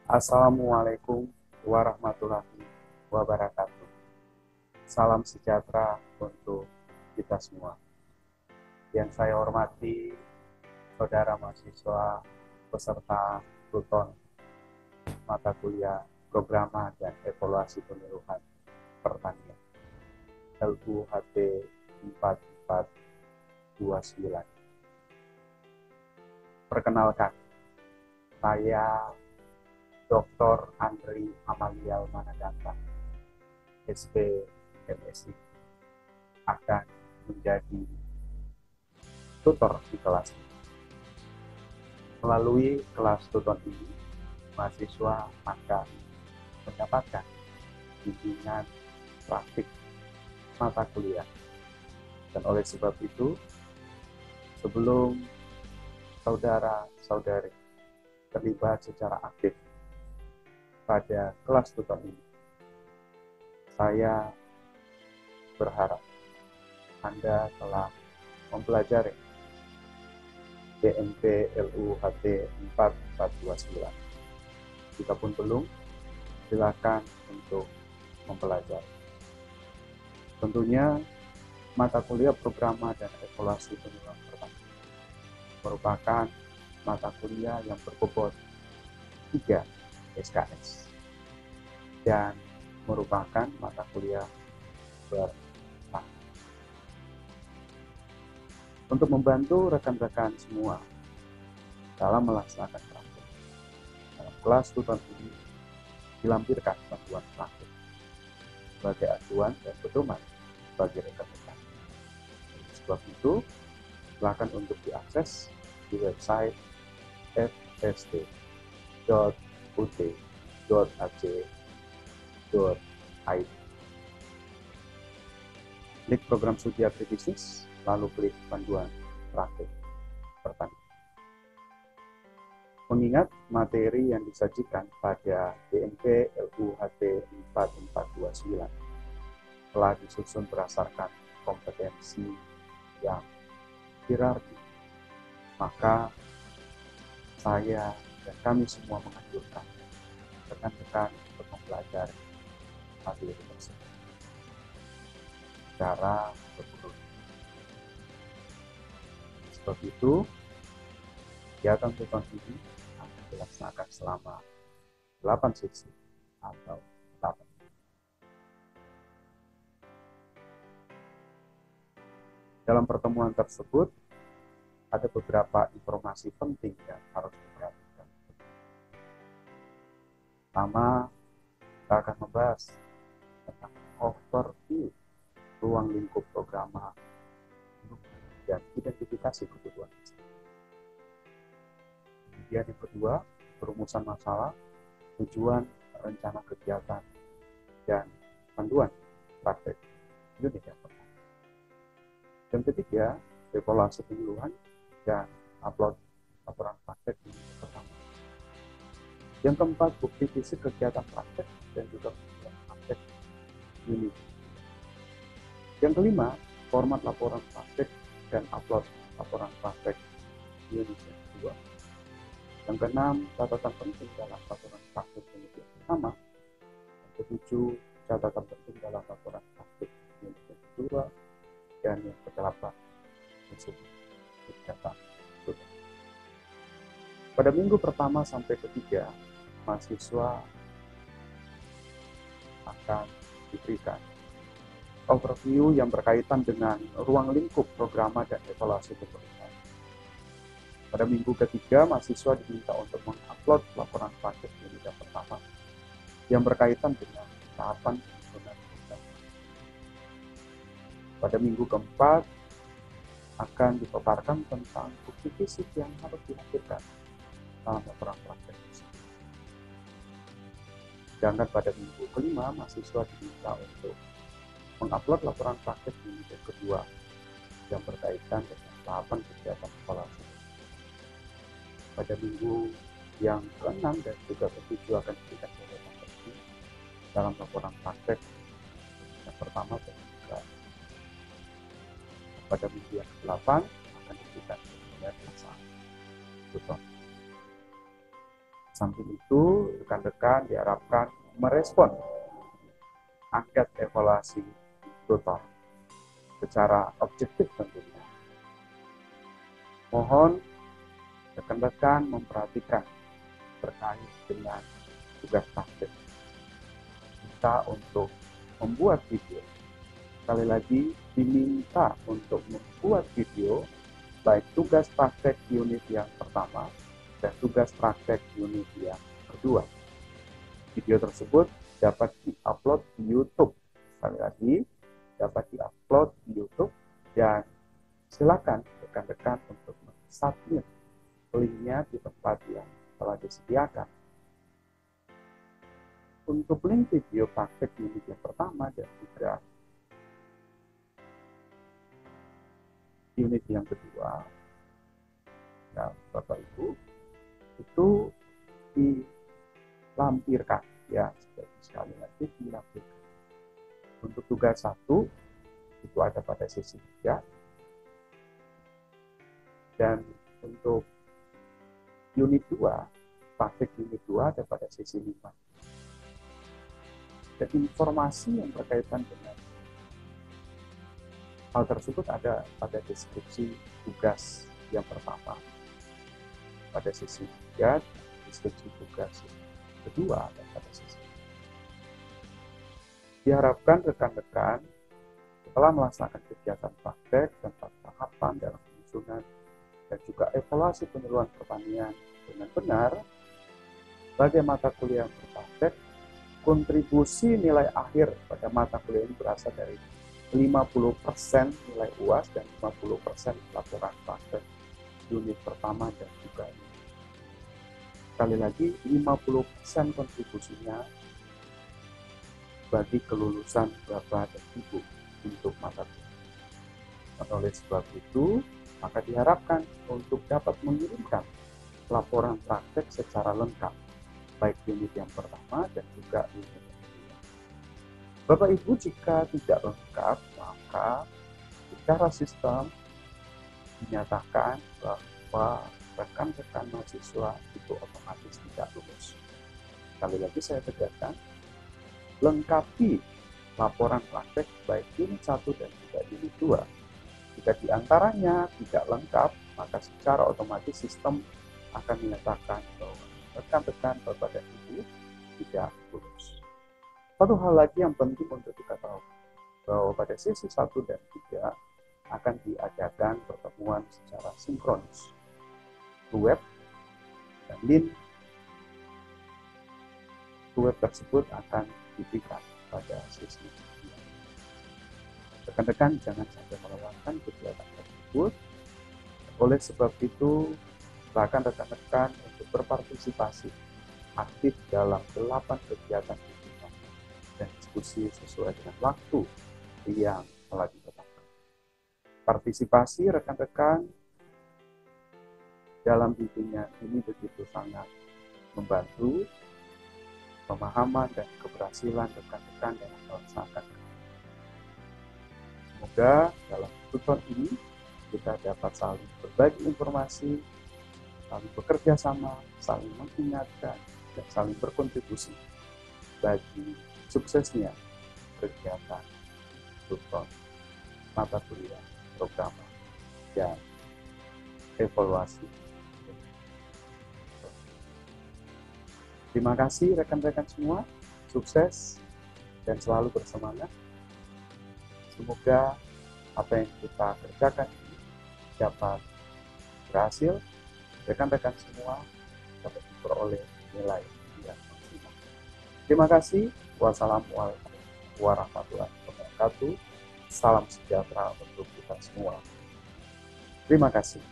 Assalamualaikum warahmatullahi wabarakatuh. Salam sejahtera untuk kita semua. Yang saya hormati, saudara mahasiswa peserta Pluton mata kuliah Programa dan Evaluasi Penyuluhan Pertanian LUHT 4429. Perkenalkan, saya Dr. Andri Amalial Managanta, SP MSI, akan menjadi tutor di kelas. Melalui kelas tutor ini, mahasiswa akan mendapatkan bimbingan praktik mata kuliah. Dan oleh sebab itu, sebelum saudara-saudari terlibat secara aktif pada kelas tutor ini, saya berharap Anda telah mempelajari DMP LUHT 4429. Jika pun belum, silakan untuk mempelajari. Tentunya mata kuliah Programa dan Evaluasi Penyuluhan Pertanian merupakan mata kuliah yang berbobot 3 SKS dan merupakan mata kuliah bertahap. Untuk membantu rekan-rekan semua dalam melaksanakan praktik, dalam kelas tutor ini dilampirkan panduan praktik sebagai acuan dan pedoman bagi rekan-rekan. Sebab itu, silakan untuk diakses di website fst.ut.ac.id. Klik program studi agribisnis, lalu klik panduan praktik pertanian. Mengingat materi yang disajikan pada DMP LUHT 4429 telah disusun berdasarkan kompetensi yang hierarki, maka saya dan kami semua menganjurkan rekan-rekan untuk mempelajari materi tersebut secara berurut. Sebab itu, kegiatan tutor ini akan dilaksanakan selama 8 sesi atau 8. Dalam pertemuan tersebut, ada beberapa informasi penting yang harus diperhatikan. Pertama, kita akan membahas tentang overview ruang lingkup programa dan identifikasi kebutuhan. Kemudian yang kedua, perumusan masalah, tujuan, rencana kegiatan, dan panduan praktek unit yang pertama. Yang ketiga, evaluasi penyuluhan dan upload laporan praktek unit yang pertama. Yang keempat, bukti fisik kegiatan praktek dan juga kegiatan praktek unit. Yang kelima, format laporan praktek dan upload laporan praktek unit yang kedua. Yang keenam, catatan penting dalam laporan praktek unit yang pertama. Yang ketujuh, catatan penting dalam laporan praktek unit yang kedua. Dan yang kedelapan, disebut kegiatan tutor. Pada minggu pertama sampai ketiga, mahasiswa akan diberikan overview yang berkaitan dengan ruang lingkup programa dan evaluasi pemerintahan. Pada minggu ketiga, mahasiswa diminta untuk mengupload laporan praktek unit yang pertama yang berkaitan dengan tahapan penyusunan program. Pada minggu keempat, akan dipaparkan tentang bukti fisik yang harus dihadirkan dalam laporan praktek tersebut. Sedangkan pada minggu kelima, mahasiswa diminta untuk mengupload laporan praktek unit yang kedua yang berkaitan dengan tahapan kegiatan evaluasi. Pada minggu yang ke-6 dan juga ke-7 akan diberikan catatan penting dalam laporan praktek yang pertama dan juga pada minggu yang ke-8 akan diberikan penilaian masalah tutor. Samping itu, rekan-rekan diharapkan merespon angket evaluasi tutor secara objektif tentunya. Mohon rekan-rekan memperhatikan terkait dengan tugas praktik kita untuk membuat video. Sekali lagi diminta untuk membuat video baik tugas praktek unit yang pertama dan tugas praktek unit yang kedua. Video tersebut dapat diupload di YouTube. Sekali lagi dapat diupload di YouTube dan silakan rekan-rekan untuk submit linknya di tempat yang telah disediakan. Untuk link video praktek unit yang pertama dan juga unit yang kedua, ya Bapak Ibu, itu dilampirkan, ya sekali lagi dilampirkan. Untuk tugas 1 itu ada pada sesi 3, dan untuk unit 2, praktek unit 2 ada pada sesi 5. Dan informasi yang berkaitan dengan hal tersebut ada pada deskripsi tugas yang pertama. Pada sesi 3, deskripsi tugas yang kedua dan pada sesi. Diharapkan rekan-rekan setelah melaksanakan kegiatan praktek tentang tahapan dalam penyusunan dan juga evaluasi penyuluhan pertanian dengan benar, sebagai mata kuliah yang berpraktek, kontribusi nilai akhir pada mata kuliah ini berasal dari 50% nilai UAS dan 50% laporan praktek unit pertama dan juga ini. Sekali lagi, 50% kontribusinya bagi kelulusan Bapak dan Ibu untuk mata kuliah. Oleh sebab itu, maka diharapkan untuk dapat mengirimkan laporan praktek secara lengkap, baik unit yang pertama dan juga unit yang kedua. Bapak Ibu, jika tidak lengkap, maka secara sistem dinyatakan bahwa rekan-rekan mahasiswa itu otomatis tidak lulus. Sekali lagi saya tegaskan, lengkapi laporan praktek baik unit 1 dan juga unit 2. Jika diantaranya tidak lengkap, maka secara otomatis sistem akan menyatakan bahwa rekan-rekan Bapak dan Ibu tidak lulus. Satu hal lagi yang penting untuk diketahui, bahwa pada sesi 1 dan 3 akan diadakan pertemuan secara sinkronis. Web dan link web tersebut akan diberikan pada sesi 3. Rekan-rekan jangan sampai melewatkan kegiatan tersebut. Oleh sebab itu, silakan rekan-rekan untuk berpartisipasi aktif dalam 8 kegiatan bimbingan dan diskusi sesuai dengan waktu yang telah ditetapkan. Partisipasi rekan-rekan dalam bimbingan ini begitu sangat membantu pemahaman dan keberhasilan rekan-rekan dalam melaksanakan. Semoga dalam tutor ini kita dapat saling berbagi informasi, saling bekerja sama, saling mengingatkan, dan saling berkontribusi bagi suksesnya kegiatan tutor mata kuliah, program, dan evaluasi. Terima kasih rekan-rekan semua, sukses dan selalu bersemangat. Semoga apa yang kita kerjakan ini dapat berhasil, rekan-rekan semua dapat memperoleh nilai yang maksimal. Terima kasih. Wassalamualaikum warahmatullahi wabarakatuh. Salam sejahtera untuk kita semua. Terima kasih.